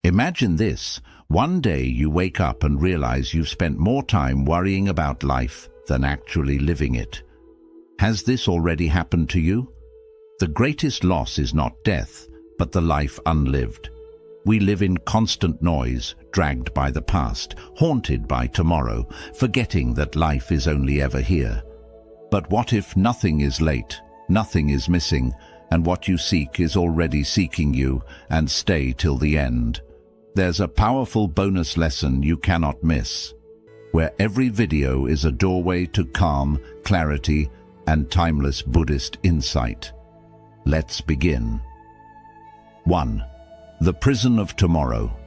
Imagine this. One day you wake up and realize you've spent more time worrying about life than actually living it. Has this already happened to you? The greatest loss is not death, but the life unlived. We live in constant noise, dragged by the past, haunted by tomorrow, forgetting that life is only ever here. But what if nothing is late, nothing is missing, and what you seek is already seeking you, and stay till the end? There's a powerful bonus lesson you cannot miss, where every video is a doorway to calm, clarity, and timeless Buddhist insight. Let's begin. 1. The prison of tomorrow.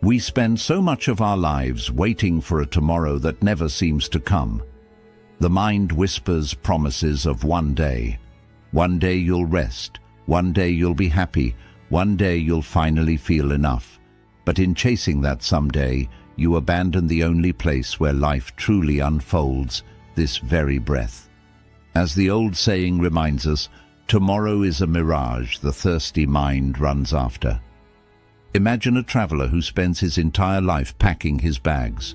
We spend so much of our lives waiting for a tomorrow that never seems to come. The mind whispers promises of one day. One day you'll rest, one day you'll be happy, one day you'll finally feel enough. But in chasing that someday, you abandon the only place where life truly unfolds, this very breath. As the old saying reminds us, tomorrow is a mirage the thirsty mind runs after. Imagine a traveler who spends his entire life packing his bags.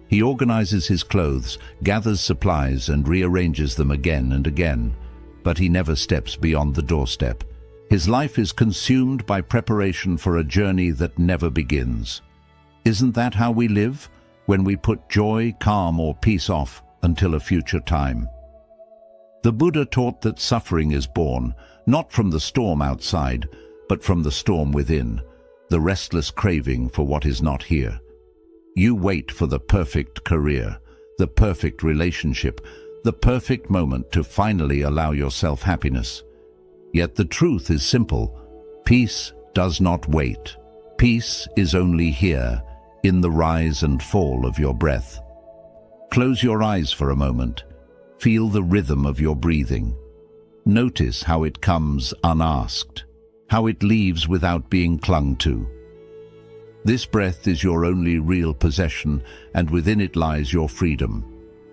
He organizes his clothes, gathers supplies, and rearranges them again and again. But he never steps beyond the doorstep. His life is consumed by preparation for a journey that never begins. Isn't that how we live, when we put joy, calm, or peace off until a future time? The Buddha taught that suffering is born, not from the storm outside, but from the storm within, the restless craving for what is not here. You wait for the perfect career, the perfect relationship, the perfect moment to finally allow yourself happiness. Yet the truth is simple. Peace does not wait. Peace is only here, in the rise and fall of your breath. Close your eyes for a moment. Feel the rhythm of your breathing. Notice how it comes unasked, how it leaves without being clung to. This breath is your only real possession, and within it lies your freedom.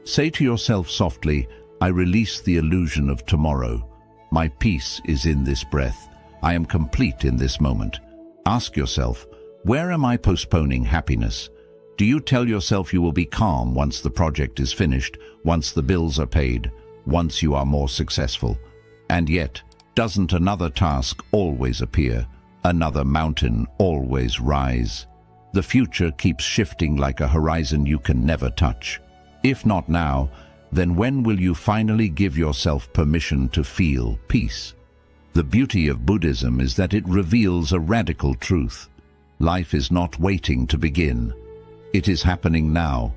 Say to yourself softly, I release the illusion of tomorrow. My peace is in this breath. I am complete in this moment. Ask yourself, where am I postponing happiness? Do you tell yourself you will be calm once the project is finished, once the bills are paid, once you are more successful? And yet, doesn't another task always appear, another mountain always rise? The future keeps shifting like a horizon you can never touch. If not now, then when will you finally give yourself permission to feel peace? The beauty of Buddhism is that it reveals a radical truth. Life is not waiting to begin. It is happening now.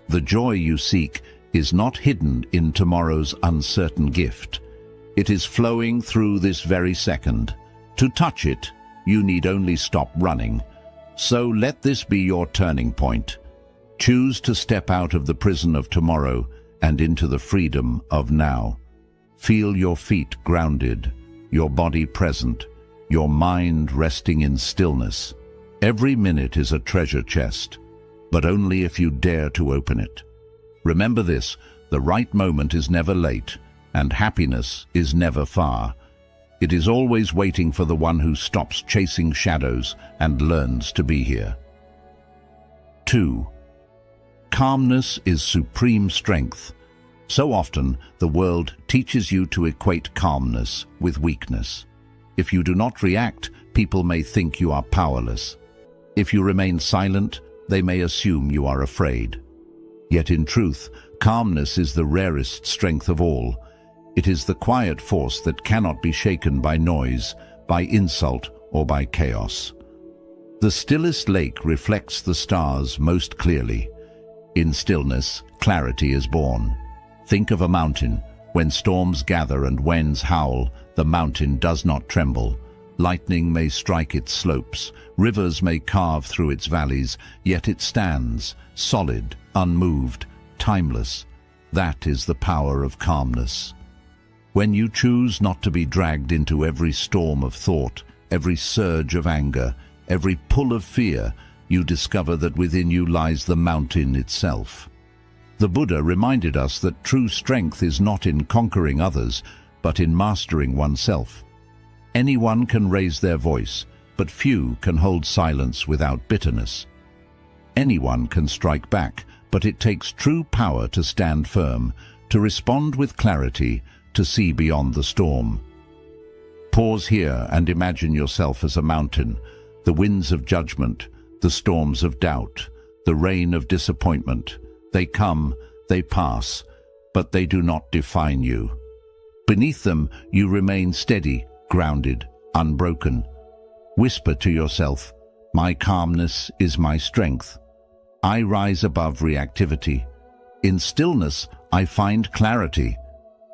The joy you seek is not hidden in tomorrow's uncertain gift. It is flowing through this very second. To touch it, you need only stop running. So let this be your turning point. Choose to step out of the prison of tomorrow and into the freedom of now. Feel your feet grounded, your body present, your mind resting in stillness. Every minute is a treasure chest, but only if you dare to open it. Remember this, the right moment is never late, and happiness is never far. It is always waiting for the one who stops chasing shadows and learns to be here. 2. Calmness is supreme strength. So often, the world teaches you to equate calmness with weakness. If you do not react, people may think you are powerless. If you remain silent, they may assume you are afraid. Yet in truth, calmness is the rarest strength of all. It is the quiet force that cannot be shaken by noise, by insult, or by chaos. The stillest lake reflects the stars most clearly. In stillness, clarity is born. Think of a mountain. When storms gather and winds howl, the mountain does not tremble. Lightning may strike its slopes, rivers may carve through its valleys, yet it stands, solid, unmoved, timeless. That is the power of calmness. When you choose not to be dragged into every storm of thought, every surge of anger, every pull of fear, you discover that within you lies the mountain itself. The Buddha reminded us that true strength is not in conquering others, but in mastering oneself. Anyone can raise their voice, but few can hold silence without bitterness. Anyone can strike back, but it takes true power to stand firm, to respond with clarity, to see beyond the storm. Pause here and imagine yourself as a mountain, the winds of judgment, the storms of doubt, the rain of disappointment. They come, they pass, but they do not define you. Beneath them, you remain steady, grounded, unbroken. Whisper to yourself, "My calmness is my strength. I rise above reactivity. In stillness, I find clarity."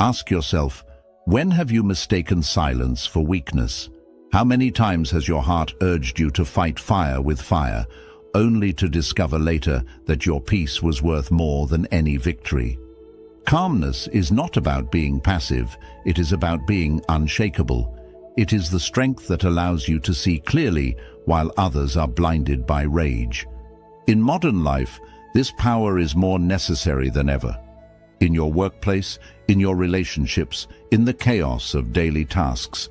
Ask yourself, when have you mistaken silence for weakness? How many times has your heart urged you to fight fire with fire, only to discover later that your peace was worth more than any victory? Calmness is not about being passive, it is about being unshakable. It is the strength that allows you to see clearly while others are blinded by rage. In modern life, this power is more necessary than ever. In your workplace, in your relationships, in the chaos of daily tasks,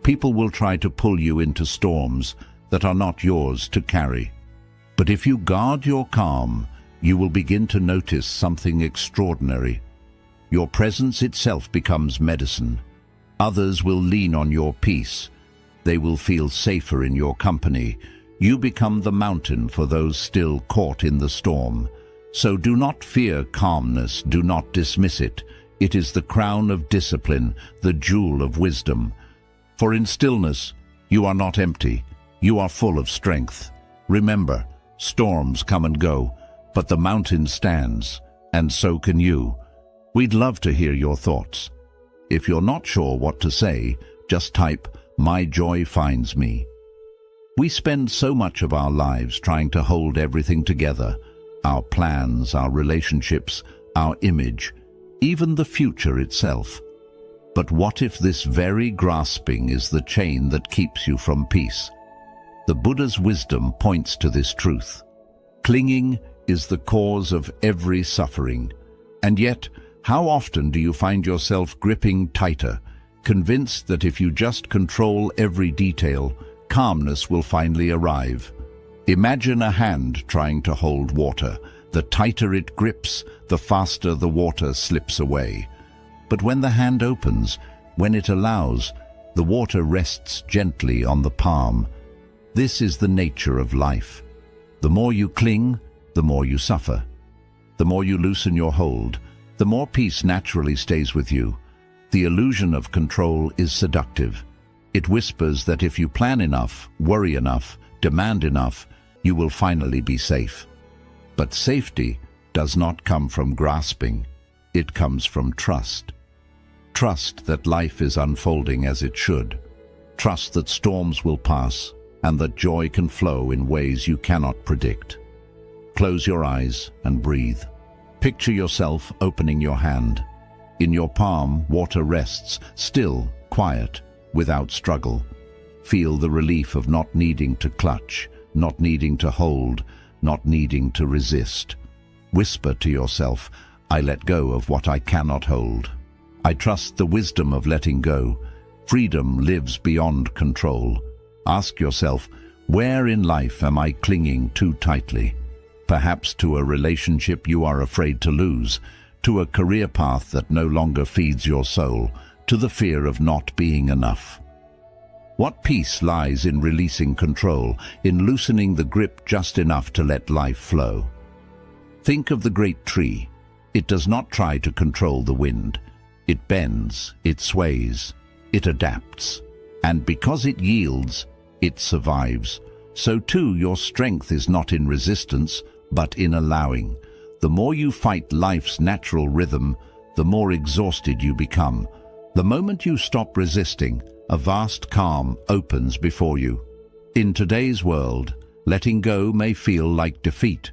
people will try to pull you into storms that are not yours to carry. But if you guard your calm, you will begin to notice something extraordinary. Your presence itself becomes medicine. Others will lean on your peace. They will feel safer in your company. You become the mountain for those still caught in the storm. So do not fear calmness, do not dismiss it. It is the crown of discipline, the jewel of wisdom. For in stillness, you are not empty, you are full of strength. Remember, storms come and go, but the mountain stands, and so can you. We'd love to hear your thoughts. If you're not sure what to say, just type, "My joy finds me." We spend so much of our lives trying to hold everything together, our plans, our relationships, our image, even the future itself. But what if this very grasping is the chain that keeps you from peace? The Buddha's wisdom points to this truth. Clinging is the cause of every suffering. And yet, how often do you find yourself gripping tighter, convinced that if you just control every detail, calmness will finally arrive? Imagine a hand trying to hold water. The tighter it grips, the faster the water slips away. But when the hand opens, when it allows, the water rests gently on the palm. This is the nature of life. The more you cling, the more you suffer. The more you loosen your hold, the more peace naturally stays with you. The illusion of control is seductive. It whispers that if you plan enough, worry enough, demand enough, you will finally be safe. But safety does not come from grasping. It comes from trust. Trust that life is unfolding as it should. Trust that storms will pass and that joy can flow in ways you cannot predict. Close your eyes and breathe. Picture yourself opening your hand. In your palm, water rests, still, quiet, without struggle. Feel the relief of not needing to clutch, not needing to hold, not needing to resist. Whisper to yourself, "I let go of what I cannot hold. I trust the wisdom of letting go. Freedom lives beyond control." Ask yourself, where in life am I clinging too tightly? Perhaps to a relationship you are afraid to lose, to a career path that no longer feeds your soul, to the fear of not being enough. What peace lies in releasing control, in loosening the grip just enough to let life flow? Think of the great tree. It does not try to control the wind. It bends, it sways, it adapts. And because it yields, it survives. So too your strength is not in resistance, but in allowing. The more you fight life's natural rhythm, the more exhausted you become. The moment you stop resisting, a vast calm opens before you. In today's world, letting go may feel like defeat,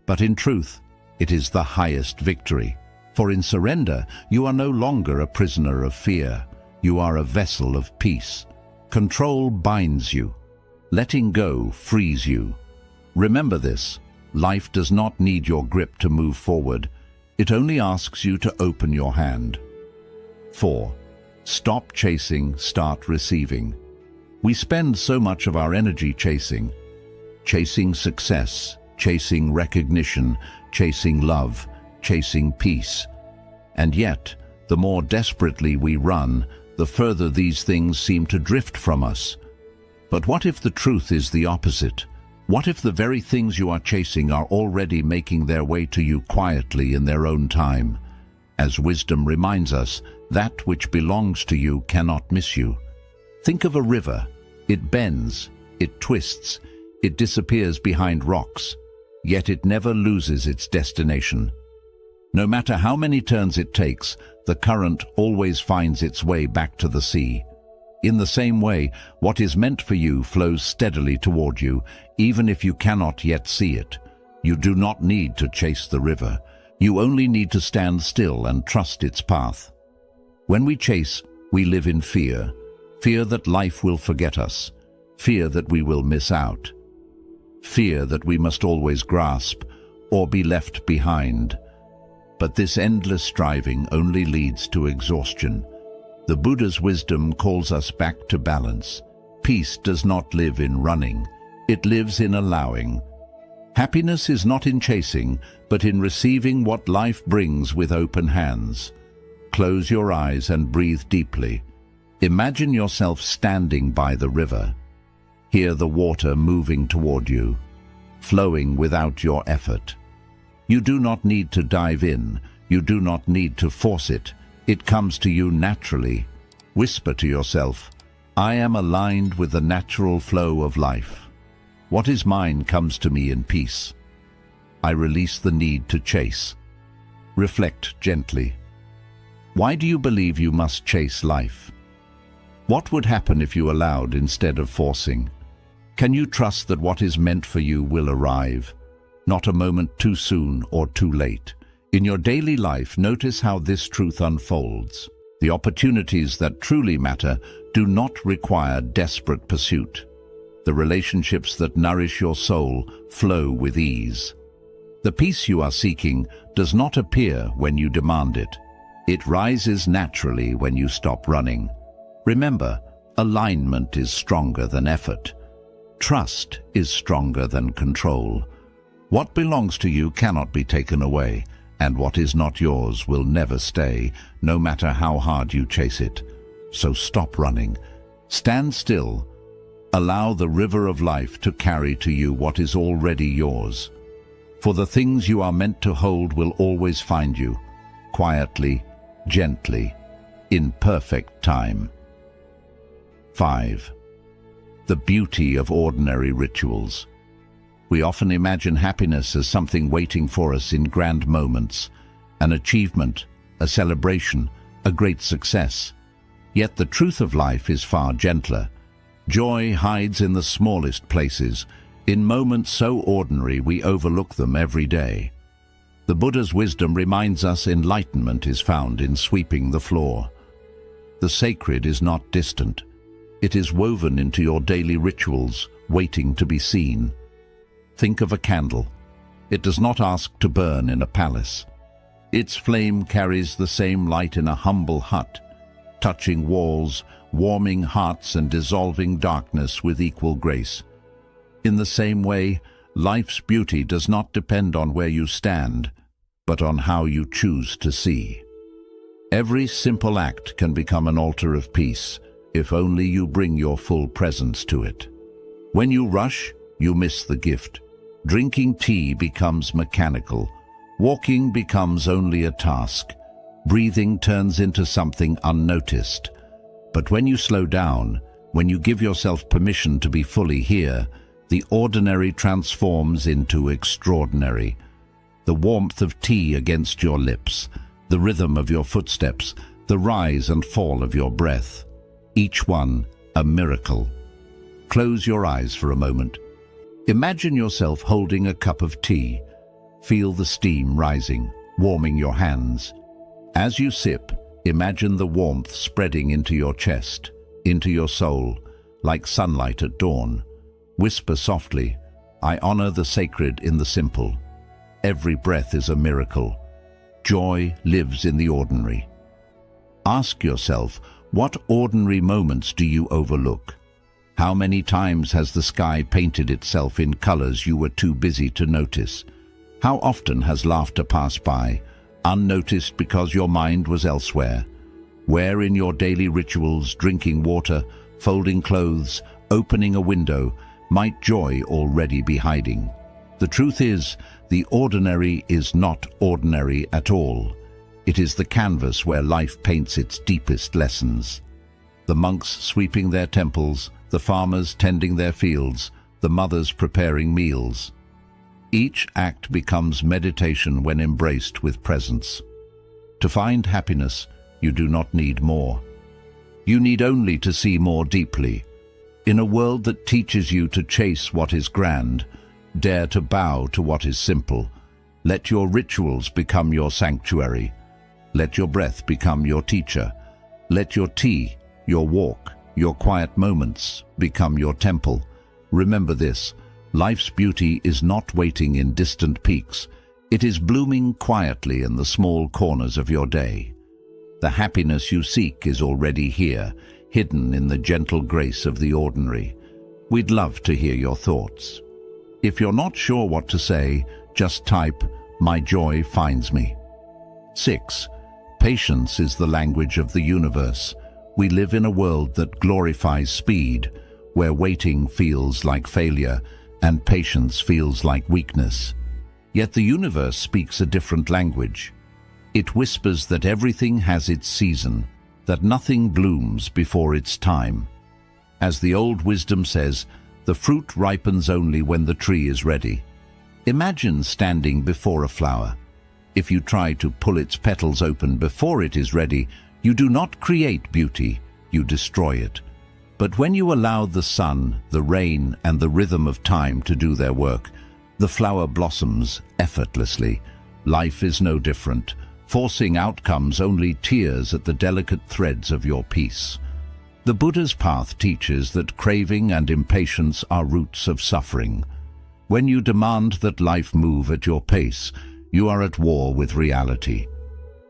but in truth, it is the highest victory. For in surrender, you are no longer a prisoner of fear. You are a vessel of peace. Control binds you. Letting go frees you. Remember this, life does not need your grip to move forward. It only asks you to open your hand. 4. Stop chasing, start receiving. We spend so much of our energy chasing success, chasing recognition, chasing love, chasing peace. And yet, the more desperately we run, the further these things seem to drift from us. But what if the truth is the opposite? What if the very things you are chasing are already making their way to you quietly in their own time? As wisdom reminds us, that which belongs to you cannot miss you. Think of a river. It bends, it twists, it disappears behind rocks, yet it never loses its destination. No matter how many turns it takes, the current always finds its way back to the sea. In the same way, what is meant for you flows steadily toward you, even if you cannot yet see it. You do not need to chase the river. You only need to stand still and trust its path. When we chase, we live in fear. Fear that life will forget us. Fear that we will miss out. Fear that we must always grasp or be left behind. But this endless striving only leads to exhaustion. The Buddha's wisdom calls us back to balance. Peace does not live in running. It lives in allowing. Happiness is not in chasing, but in receiving what life brings with open hands. Close your eyes and breathe deeply. Imagine yourself standing by the river. Hear the water moving toward you, flowing without your effort. You do not need to dive in. You do not need to force it. It comes to you naturally. Whisper to yourself, I am aligned with the natural flow of life. What is mine comes to me in peace. I release the need to chase. Reflect gently. Why do you believe you must chase life? What would happen if you allowed instead of forcing? Can you trust that what is meant for you will arrive? Not a moment too soon or too late. In your daily life, notice how this truth unfolds. The opportunities that truly matter do not require desperate pursuit. The relationships that nourish your soul flow with ease. The peace you are seeking does not appear when you demand it. It rises naturally when you stop running. Remember, alignment is stronger than effort. Trust is stronger than control. What belongs to you cannot be taken away, and what is not yours will never stay, no matter how hard you chase it. So stop running. Stand still. Allow the river of life to carry to you what is already yours. For the things you are meant to hold will always find you, quietly, gently, in perfect time. 5. The beauty of ordinary rituals. We often imagine happiness as something waiting for us in grand moments, an achievement, a celebration, a great success. Yet the truth of life is far gentler. Joy hides in the smallest places, in moments so ordinary we overlook them every day. The Buddha's wisdom reminds us enlightenment is found in sweeping the floor. The sacred is not distant. It is woven into your daily rituals, waiting to be seen. Think of a candle. It does not ask to burn in a palace. Its flame carries the same light in a humble hut, touching walls, warming hearts and dissolving darkness with equal grace. In the same way, life's beauty does not depend on where you stand, but on how you choose to see. Every simple act can become an altar of peace, if only you bring your full presence to it. When you rush, you miss the gift. Drinking tea becomes mechanical. Walking becomes only a task. Breathing turns into something unnoticed. But when you slow down, when you give yourself permission to be fully here, the ordinary transforms into extraordinary. The warmth of tea against your lips, the rhythm of your footsteps, the rise and fall of your breath. Each one a miracle. Close your eyes for a moment. Imagine yourself holding a cup of tea. Feel the steam rising, warming your hands. As you sip, imagine the warmth spreading into your chest, into your soul, like sunlight at dawn. Whisper softly, I honor the sacred in the simple. Every breath is a miracle. Joy lives in the ordinary. Ask yourself, what ordinary moments do you overlook? How many times has the sky painted itself in colors you were too busy to notice? How often has laughter passed by, unnoticed because your mind was elsewhere? Where in your daily rituals, drinking water, folding clothes, opening a window, might joy already be hiding? The truth is, the ordinary is not ordinary at all. It is the canvas where life paints its deepest lessons. The monks sweeping their temples, the farmers tending their fields, the mothers preparing meals. Each act becomes meditation when embraced with presence. To find happiness, you do not need more. You need only to see more deeply. In a world that teaches you to chase what is grand, dare to bow to what is simple. Let your rituals become your sanctuary. Let your breath become your teacher. Let your tea, your walk, your quiet moments become your temple. Remember this, life's beauty is not waiting in distant peaks. It is blooming quietly in the small corners of your day. The happiness you seek is already here, hidden in the gentle grace of the ordinary. We'd love to hear your thoughts. If you're not sure what to say, just type, "My joy finds me." 6. Patience is the language of the universe. We live in a world that glorifies speed, where waiting feels like failure and patience feels like weakness. Yet the universe speaks a different language. It whispers that everything has its season, that nothing blooms before its time. As the old wisdom says, the fruit ripens only when the tree is ready. Imagine standing before a flower. If you try to pull its petals open before it is ready, you do not create beauty, you destroy it. But when you allow the sun, the rain, and the rhythm of time to do their work, the flower blossoms effortlessly. Life is no different. Forcing outcomes only tears at the delicate threads of your peace. The Buddha's path teaches that craving and impatience are roots of suffering. When you demand that life move at your pace, you are at war with reality.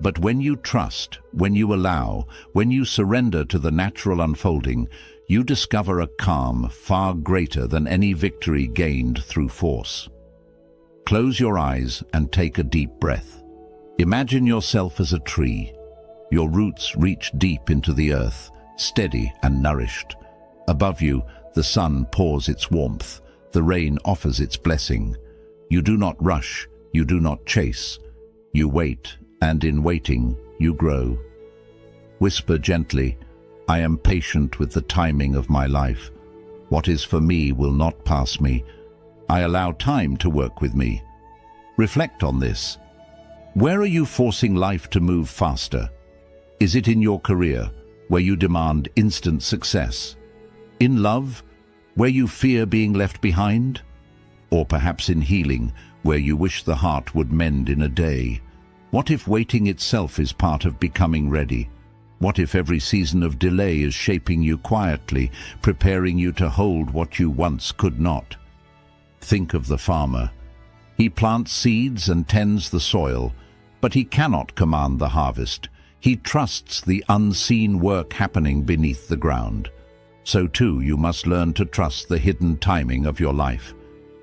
But when you trust, when you allow, when you surrender to the natural unfolding, you discover a calm far greater than any victory gained through force. Close your eyes and take a deep breath. Imagine yourself as a tree. Your roots reach deep into the earth, steady and nourished. Above you, the sun pours its warmth, the rain offers its blessing. You do not rush, you do not chase. You wait, and in waiting, you grow. Whisper gently, "I am patient with the timing of my life. What is for me will not pass me. I allow time to work with me." Reflect on this. Where are you forcing life to move faster? Is it in your career, where you demand instant success? In love, where you fear being left behind? Or perhaps in healing, where you wish the heart would mend in a day? What if waiting itself is part of becoming ready? What if every season of delay is shaping you quietly, preparing you to hold what you once could not? Think of the farmer. He plants seeds and tends the soil, but he cannot command the harvest. He trusts the unseen work happening beneath the ground. So too, you must learn to trust the hidden timing of your life.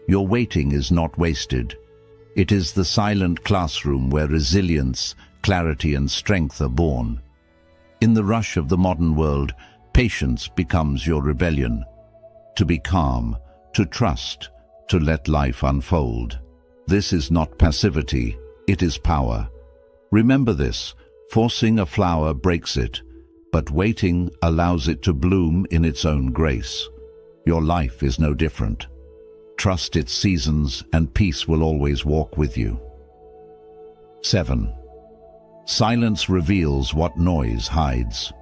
Your waiting is not wasted. It is the silent classroom where resilience, clarity, and strength are born. In the rush of the modern world, patience becomes your rebellion. To be calm, to trust, to let life unfold. This is not passivity, it is power. Remember this, forcing a flower breaks it, but waiting allows it to bloom in its own grace. Your life is no different. Trust its seasons and peace will always walk with you. 7. Silence reveals what noise hides.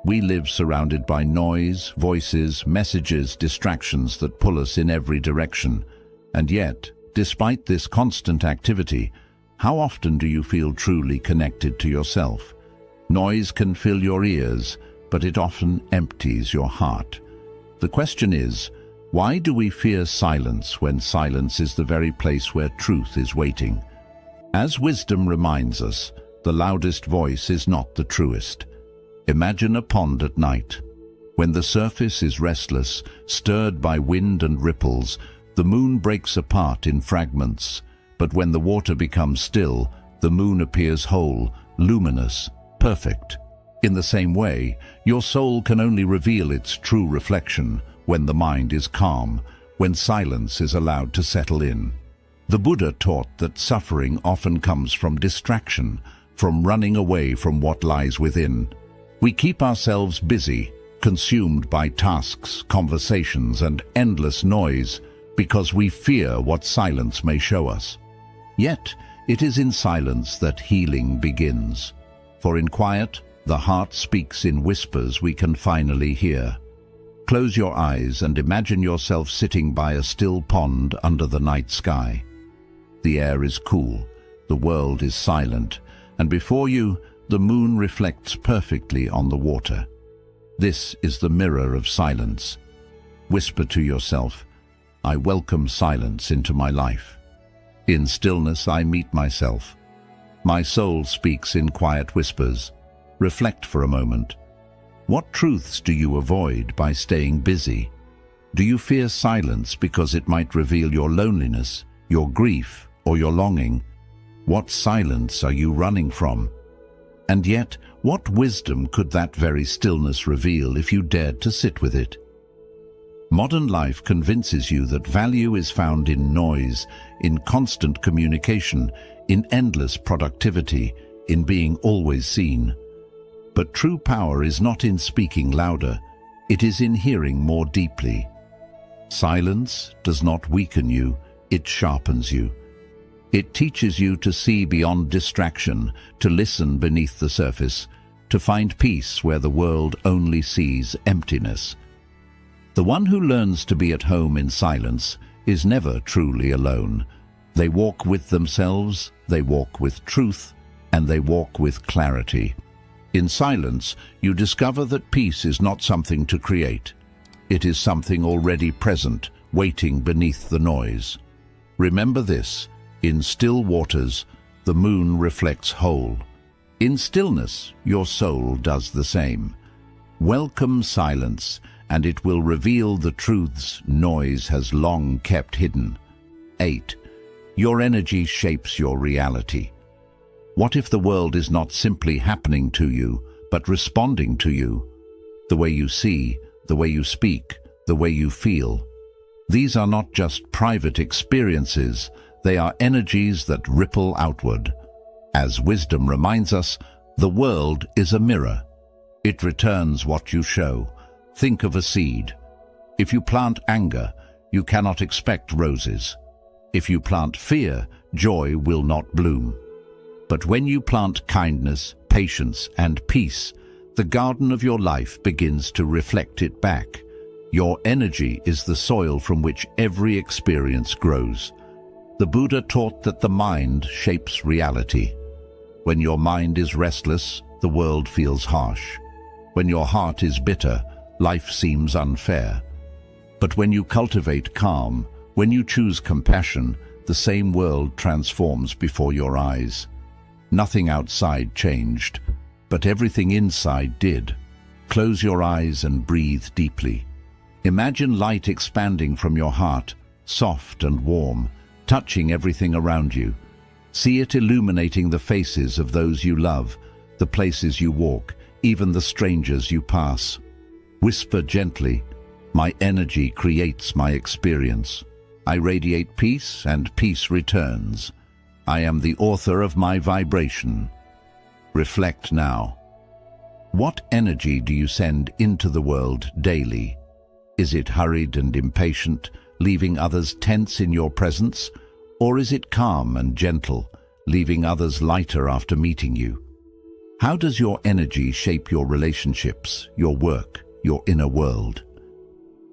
We live surrounded by noise, voices, messages, distractions that pull us in every direction. And yet, despite this constant activity, how often do you feel truly connected to yourself? Noise can fill your ears, but it often empties your heart. The question is, why do we fear silence when silence is the very place where truth is waiting? As wisdom reminds us, the loudest voice is not the truest. Imagine a pond at night. When the surface is restless, stirred by wind and ripples, the moon breaks apart in fragments. But when the water becomes still, the moon appears whole, luminous, perfect. In the same way, your soul can only reveal its true reflection when the mind is calm, when silence is allowed to settle in. The Buddha taught that suffering often comes from distraction, from running away from what lies within. We keep ourselves busy, consumed by tasks, conversations, and endless noise, because we fear what silence may show us. Yet, it is in silence that healing begins. For in quiet, the heart speaks in whispers we can finally hear. Close your eyes and imagine yourself sitting by a still pond under the night sky. The air is cool, the world is silent, and before you, the moon reflects perfectly on the water. This is the mirror of silence. Whisper to yourself, "I welcome silence into my life. In stillness I meet myself. My soul speaks in quiet whispers." Reflect for a moment. What truths do you avoid by staying busy? Do you fear silence because it might reveal your loneliness, your grief, or your longing? What silence are you running from? And yet, what wisdom could that very stillness reveal if you dared to sit with it? Modern life convinces you that value is found in noise, in constant communication, in endless productivity, in being always seen. But true power is not in speaking louder, it is in hearing more deeply. Silence does not weaken you, it sharpens you. It teaches you to see beyond distraction, to listen beneath the surface, to find peace where the world only sees emptiness. The one who learns to be at home in silence is never truly alone. They walk with themselves, they walk with truth, and they walk with clarity. In silence, you discover that peace is not something to create. It is something already present, waiting beneath the noise. Remember this, in still waters, the moon reflects whole. In stillness, your soul does the same. Welcome silence, and it will reveal the truths noise has long kept hidden. 8. Your energy shapes your reality. What if the world is not simply happening to you, but responding to you? The way you see, the way you speak, the way you feel. These are not just private experiences, they are energies that ripple outward. As wisdom reminds us, the world is a mirror. It returns what you show. Think of a seed. If you plant anger, you cannot expect roses. If you plant fear, joy will not bloom. But when you plant kindness, patience, and peace, the garden of your life begins to reflect it back. Your energy is the soil from which every experience grows. The Buddha taught that the mind shapes reality. When your mind is restless, the world feels harsh. When your heart is bitter, life seems unfair. But when you cultivate calm, when you choose compassion, the same world transforms before your eyes. Nothing outside changed, but everything inside did. Close your eyes and breathe deeply. Imagine light expanding from your heart, soft and warm, touching everything around you. See it illuminating the faces of those you love, the places you walk, even the strangers you pass. Whisper gently, "My energy creates my experience. I radiate peace and peace returns. I am the author of my vibration." Reflect now. What energy do you send into the world daily? Is it hurried and impatient, leaving others tense in your presence? Or is it calm and gentle, leaving others lighter after meeting you? How does your energy shape your relationships, your work, your inner world?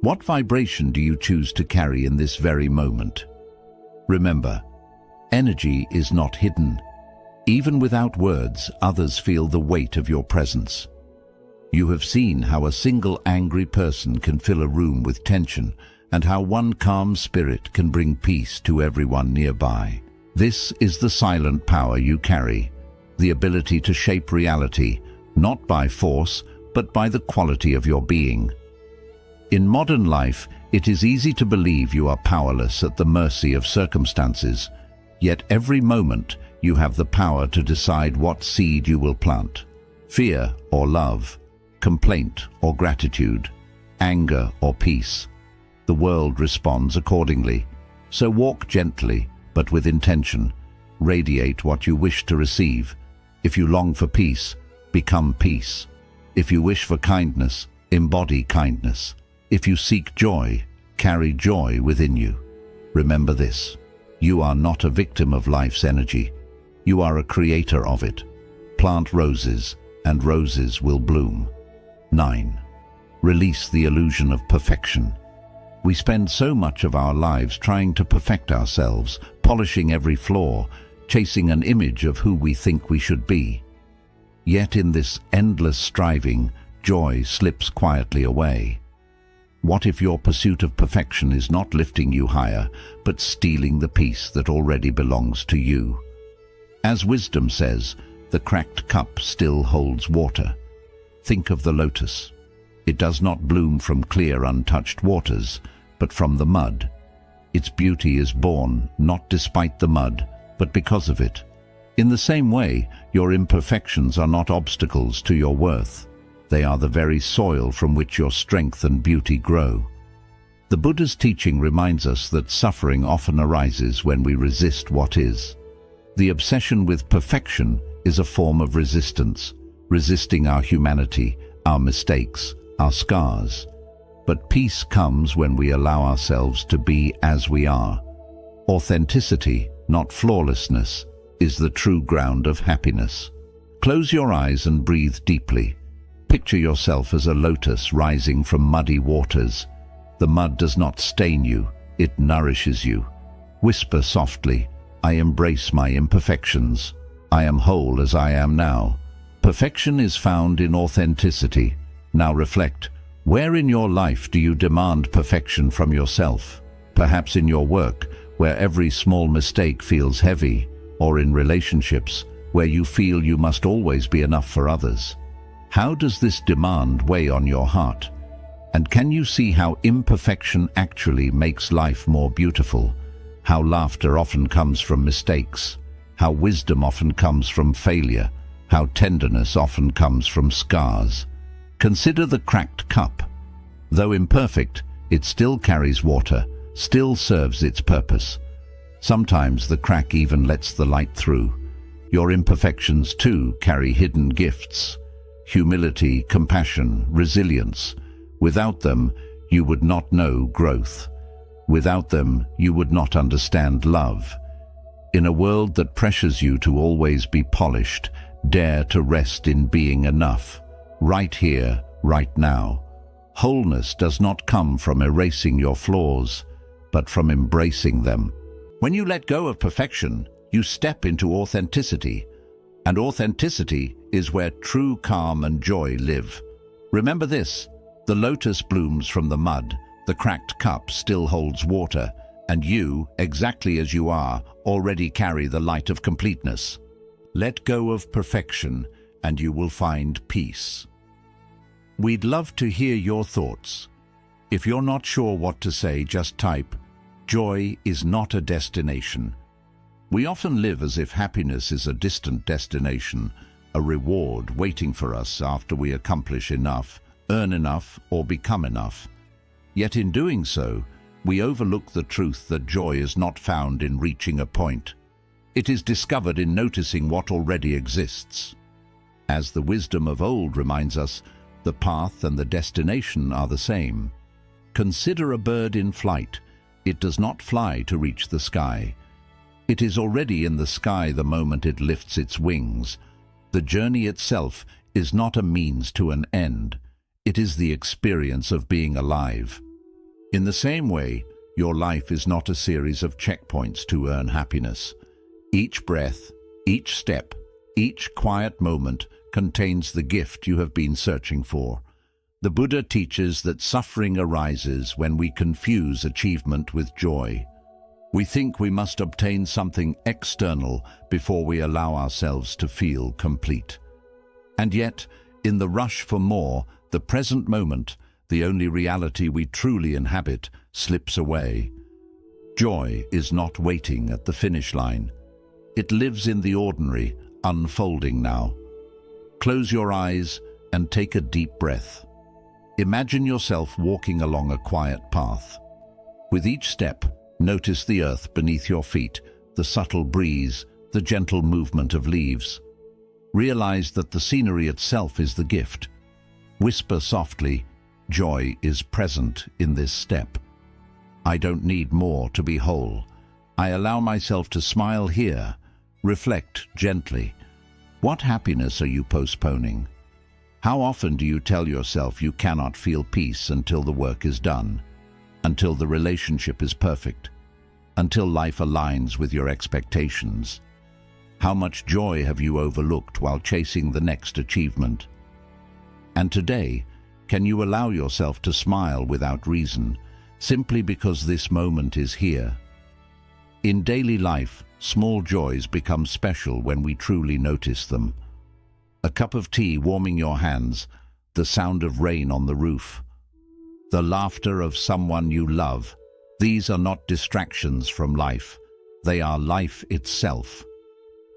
What vibration do you choose to carry in this very moment? Remember, energy is not hidden. Even without words, others feel the weight of your presence. You have seen how a single angry person can fill a room with tension, and how one calm spirit can bring peace to everyone nearby. This is the silent power you carry, the ability to shape reality, not by force, but by the quality of your being. In modern life, it is easy to believe you are powerless at the mercy of circumstances, yet every moment you have the power to decide what seed you will plant. Fear or love, complaint or gratitude, anger or peace. The world responds accordingly. So walk gently, but with intention. Radiate what you wish to receive. If you long for peace, become peace. If you wish for kindness, embody kindness. If you seek joy, carry joy within you. Remember this: you are not a victim of life's energy. You are a creator of it. Plant roses, and roses will bloom. 9. Release the illusion of perfection. We spend so much of our lives trying to perfect ourselves, polishing every flaw, chasing an image of who we think we should be. Yet in this endless striving, joy slips quietly away. What if your pursuit of perfection is not lifting you higher, but stealing the peace that already belongs to you? As wisdom says, the cracked cup still holds water. Think of the lotus. It does not bloom from clear, untouched waters, but from the mud. Its beauty is born not despite the mud, but because of it. In the same way, your imperfections are not obstacles to your worth. They are the very soil from which your strength and beauty grow. The Buddha's teaching reminds us that suffering often arises when we resist what is. The obsession with perfection is a form of resistance, resisting our humanity, our mistakes, our scars. But peace comes when we allow ourselves to be as we are. Authenticity, not flawlessness, is the true ground of happiness. Close your eyes and breathe deeply. Picture yourself as a lotus rising from muddy waters. The mud does not stain you, it nourishes you. Whisper softly, "I embrace my imperfections. I am whole as I am now." Perfection is found in authenticity. Now reflect, where in your life do you demand perfection from yourself? Perhaps in your work, where every small mistake feels heavy, or in relationships, where you feel you must always be enough for others. How does this demand weigh on your heart? And can you see how imperfection actually makes life more beautiful? How laughter often comes from mistakes? How wisdom often comes from failure? How tenderness often comes from scars? Consider the cracked cup. Though imperfect, it still carries water, still serves its purpose. Sometimes the crack even lets the light through. Your imperfections too carry hidden gifts. Humility, compassion, resilience. Without them, you would not know growth. Without them, you would not understand love. In a world that pressures you to always be polished, dare to rest in being enough. Right here, right now. Wholeness does not come from erasing your flaws, but from embracing them. When you let go of perfection, you step into authenticity. And authenticity is where true calm and joy live. Remember this: the lotus blooms from the mud, the cracked cup still holds water, and you, exactly as you are, already carry the light of completeness. Let go of perfection, and you will find peace. We'd love to hear your thoughts. If you're not sure what to say, just type, "Joy is not a destination." We often live as if happiness is a distant destination, a reward waiting for us after we accomplish enough, earn enough, or become enough. Yet in doing so, we overlook the truth that joy is not found in reaching a point. It is discovered in noticing what already exists. As the wisdom of old reminds us, the path and the destination are the same. Consider a bird in flight. It does not fly to reach the sky. It is already in the sky the moment it lifts its wings. The journey itself is not a means to an end. It is the experience of being alive. In the same way, your life is not a series of checkpoints to earn happiness. Each breath, each step, each quiet moment contains the gift you have been searching for. The Buddha teaches that suffering arises when we confuse achievement with joy. We think we must obtain something external before we allow ourselves to feel complete. And yet, In the rush for more, the present moment, the only reality we truly inhabit, slips away. Joy is not waiting at the finish line. It lives in the ordinary, unfolding now. Close your eyes and take a deep breath. Imagine yourself walking along a quiet path. With each step, notice the earth beneath your feet, the subtle breeze, the gentle movement of leaves. Realize that the scenery itself is the gift. Whisper softly, "Joy is present in this step. I don't need more to be whole. I allow myself to smile here." Reflect gently. What happiness are you postponing? How often do you tell yourself you cannot feel peace until the work is done, until the relationship is perfect, until life aligns with your expectations? How much joy have you overlooked while chasing the next achievement? And today, can you allow yourself to smile without reason, simply because this moment is here? In daily life, small joys become special when we truly notice them. A cup of tea warming your hands, the sound of rain on the roof, the laughter of someone you love. These are not distractions from life. They are life itself.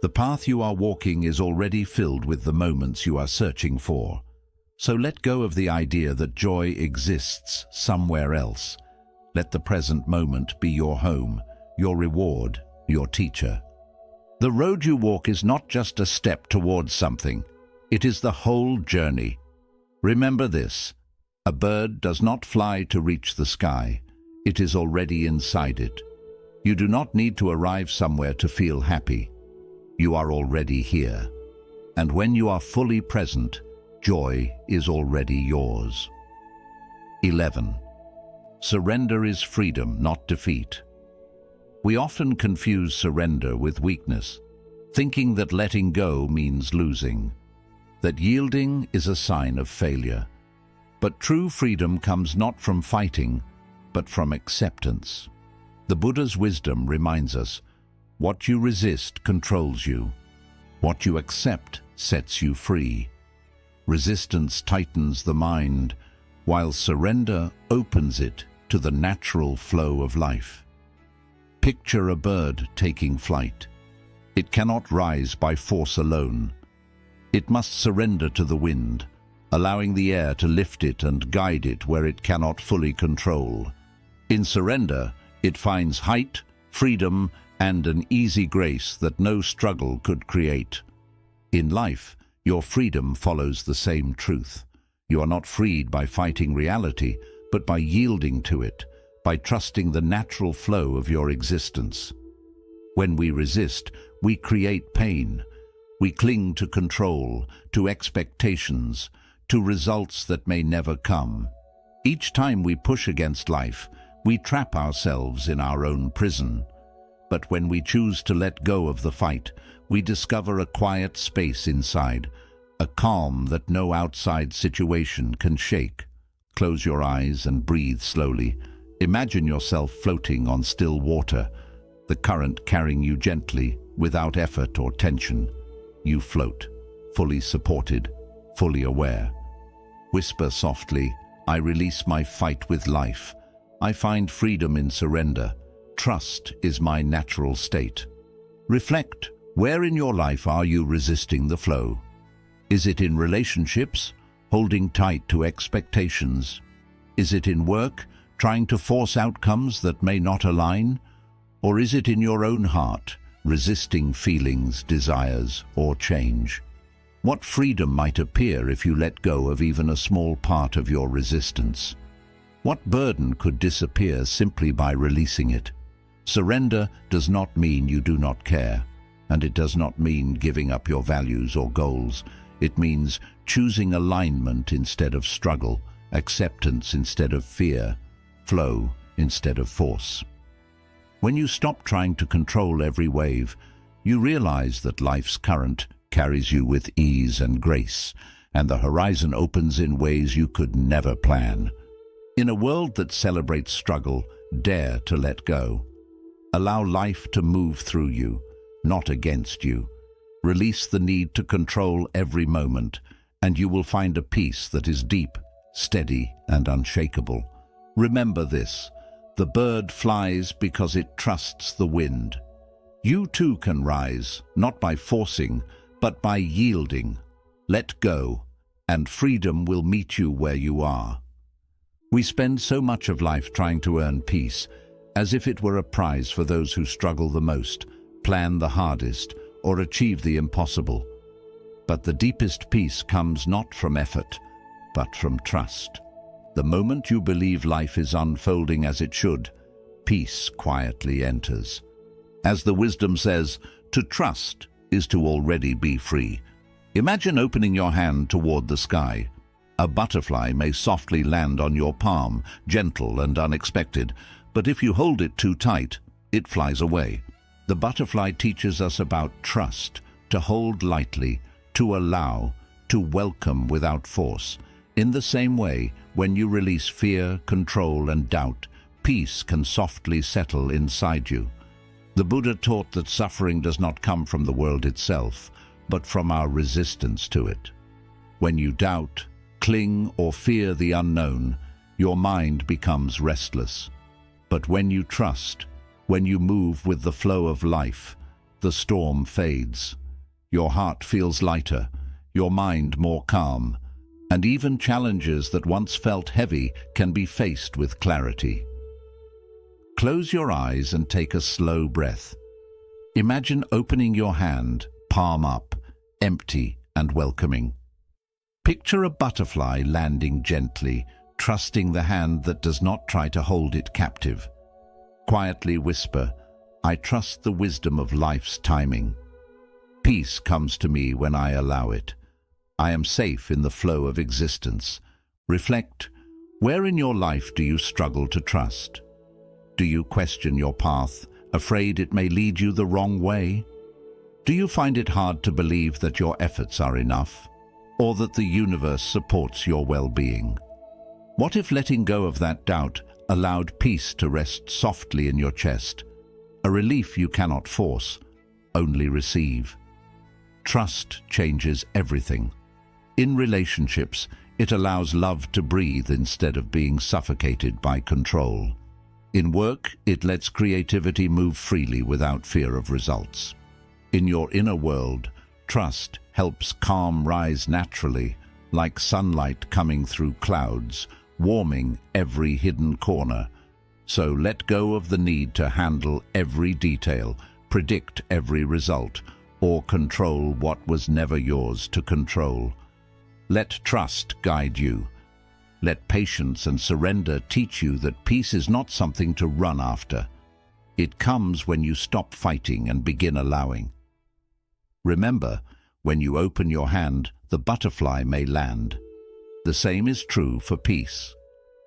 The path you are walking is already filled with the moments you are searching for. So let go of the idea that joy exists somewhere else. Let the present moment be your home, your reward, your teacher. The road you walk is not just a step towards something. It is the whole journey. Remember this: a bird does not fly to reach the sky. It is already inside it. You do not need to arrive somewhere to feel happy. You are already here. And when you are fully present, joy is already yours. 11. Surrender is freedom, not defeat. We often confuse surrender with weakness, thinking that letting go means losing, that yielding is a sign of failure. But true freedom comes not from fighting, but from acceptance. The Buddha's wisdom reminds us, what you resist controls you. What you accept sets you free. Resistance tightens the mind, while surrender opens it to the natural flow of life. Picture a bird taking flight. It cannot rise by force alone. It must surrender to the wind, allowing the air to lift it and guide it where it cannot fully control. In surrender, it finds height, freedom, and an easy grace that no struggle could create. In life, your freedom follows the same truth. You are not freed by fighting reality, but by yielding to it, by trusting the natural flow of your existence. When we resist, we create pain. We cling to control, to expectations, to results that may never come. Each time we push against life, we trap ourselves in our own prison. But when we choose to let go of the fight, we discover a quiet space inside, a calm that no outside situation can shake. Close your eyes and breathe slowly. Imagine yourself floating on still water, the current carrying you gently, without effort or tension. You float, fully supported, fully aware. Whisper softly, "I release my fight with life. I find freedom in surrender. Trust is my natural state." Reflect, where in your life are you resisting the flow? Is it in relationships, holding tight to expectations? Is it in work, trying to force outcomes that may not align? Or is it in your own heart, resisting feelings, desires, or change? What freedom might appear if you let go of even a small part of your resistance? What burden could disappear simply by releasing it? Surrender does not mean you do not care, and it does not mean giving up your values or goals. It means choosing alignment instead of struggle, acceptance instead of fear, flow instead of force. When you stop trying to control every wave, you realize that life's current carries you with ease and grace, and the horizon opens in ways you could never plan. In a world that celebrates struggle, dare to let go. Allow life to move through you, not against you. Release the need to control every moment, and you will find a peace that is deep, steady, and unshakable. Remember this: the bird flies because it trusts the wind. You too can rise, not by forcing, but by yielding. Let go, and freedom will meet you where you are. We spend so much of life trying to earn peace, as if it were a prize for those who struggle the most, plan the hardest, or achieve the impossible. But the deepest peace comes not from effort, but from trust. The moment you believe life is unfolding as it should, peace quietly enters. As the wisdom says, to trust is to already be free. Imagine opening your hand toward the sky. A butterfly may softly land on your palm, gentle and unexpected, but if you hold it too tight, it flies away. The butterfly teaches us about trust, to hold lightly, to allow, to welcome without force. In the same way, when you release fear, control, and doubt, peace can softly settle inside you. The Buddha taught that suffering does not come from the world itself, but from our resistance to it. When you doubt, cling, or fear the unknown, your mind becomes restless. But when you trust, when you move with the flow of life, the storm fades. Your heart feels lighter, your mind more calm, and even challenges that once felt heavy can be faced with clarity. Close your eyes and take a slow breath. Imagine opening your hand, palm up, empty and welcoming. Picture a butterfly landing gently, trusting the hand that does not try to hold it captive. Quietly whisper, "I trust the wisdom of life's timing. Peace comes to me when I allow it. I am safe in the flow of existence." Reflect, where in your life do you struggle to trust? Do you question your path, afraid it may lead you the wrong way? Do you find it hard to believe that your efforts are enough, or that the universe supports your well-being? What if letting go of that doubt allowed peace to rest softly in your chest, a relief you cannot force, only receive? Trust changes everything. In relationships, it allows love to breathe instead of being suffocated by control. In work, it lets creativity move freely without fear of results. In your inner world, trust helps calm rise naturally, like sunlight coming through clouds, warming every hidden corner. So let go of the need to handle every detail, predict every result, or control what was never yours to control. Let trust guide you. Let patience and surrender teach you that peace is not something to run after. It comes when you stop fighting and begin allowing. Remember, when you open your hand, the butterfly may land. The same is true for peace.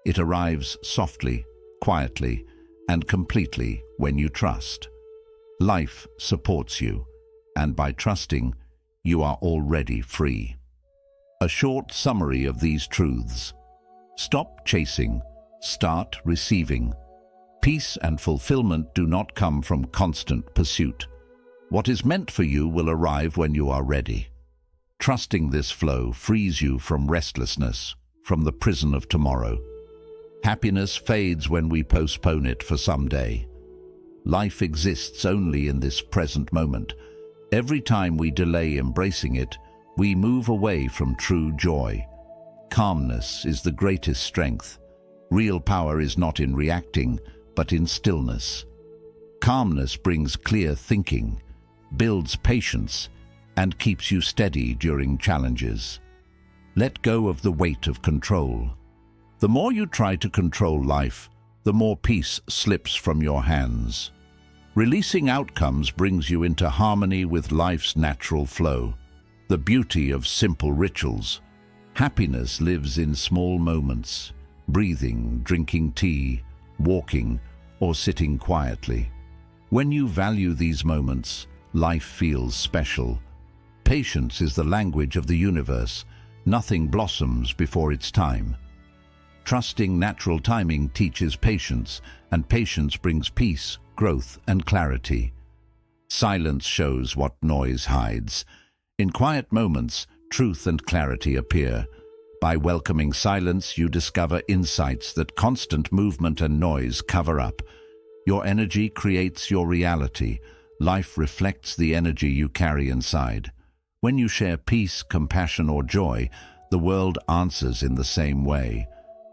It arrives softly, quietly, and completely when you trust. Life supports you, and by trusting, you are already free. A short summary of these truths. Stop chasing, start receiving. Peace and fulfillment do not come from constant pursuit. What is meant for you will arrive when you are ready. Trusting this flow frees you from restlessness, from the prison of tomorrow. Happiness fades when we postpone it for some day. Life exists only in this present moment. Every time we delay embracing it, we move away from true joy. Calmness is the greatest strength. Real power is not in reacting, but in stillness. Calmness brings clear thinking, builds patience, and keeps you steady during challenges. Let go of the weight of control. The more you try to control life, the more peace slips from your hands. Releasing outcomes brings you into harmony with life's natural flow. The beauty of simple rituals. Happiness lives in small moments, breathing, drinking tea, walking, or sitting quietly. When you value these moments, life feels special. Patience is the language of the universe. Nothing blossoms before its time. Trusting natural timing teaches patience, and patience brings peace, growth, and clarity. Silence shows what noise hides. In quiet moments, truth and clarity appear. By welcoming silence, you discover insights that constant movement and noise cover up. Your energy creates your reality. Life reflects the energy you carry inside. When you share peace, compassion, or joy, the world answers in the same way.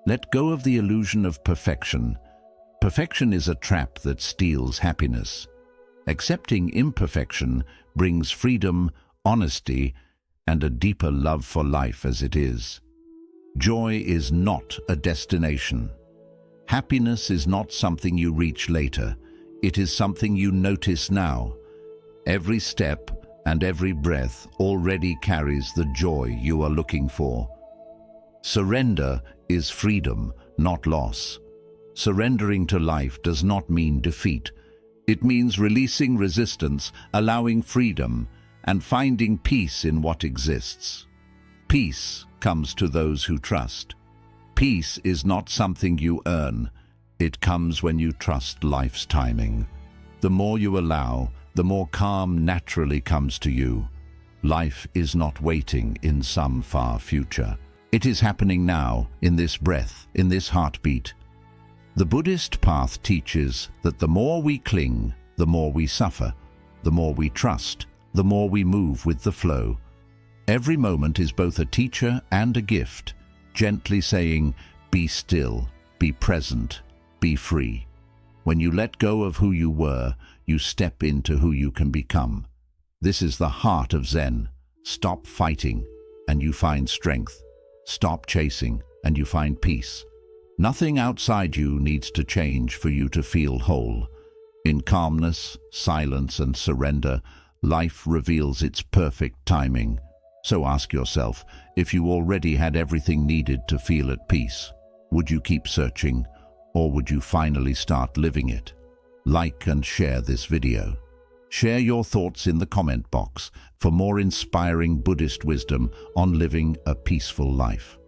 Let go of the illusion of perfection. Perfection is a trap that steals happiness. Accepting imperfection brings freedom, honesty, and a deeper love for life as it is. Joy is not a destination. Happiness is not something you reach later. It is something you notice now. Every step and every breath already carries the joy you are looking for. Surrender is freedom, not loss. Surrendering to life does not mean defeat. It means releasing resistance, allowing freedom, and finding peace in what exists. Peace comes to those who trust. Peace is not something you earn. It comes when you trust life's timing. The more you allow, the more calm naturally comes to you. Life is not waiting in some far future. It is happening now, in this breath, in this heartbeat. The Buddhist path teaches that the more we cling, the more we suffer. The more we trust, the more we move with the flow. Every moment is both a teacher and a gift, gently saying, be still, be present, be free. When you let go of who you were, you step into who you can become. This is the heart of Zen. Stop fighting, and you find strength. Stop chasing, and you find peace. Nothing outside you needs to change for you to feel whole. In calmness, silence, and surrender, life reveals its perfect timing. So ask yourself, if you already had everything needed to feel at peace, would you keep searching, or would you finally start living it? Like and share this video. Share your thoughts in the comment box for more inspiring Buddhist wisdom on living a peaceful life.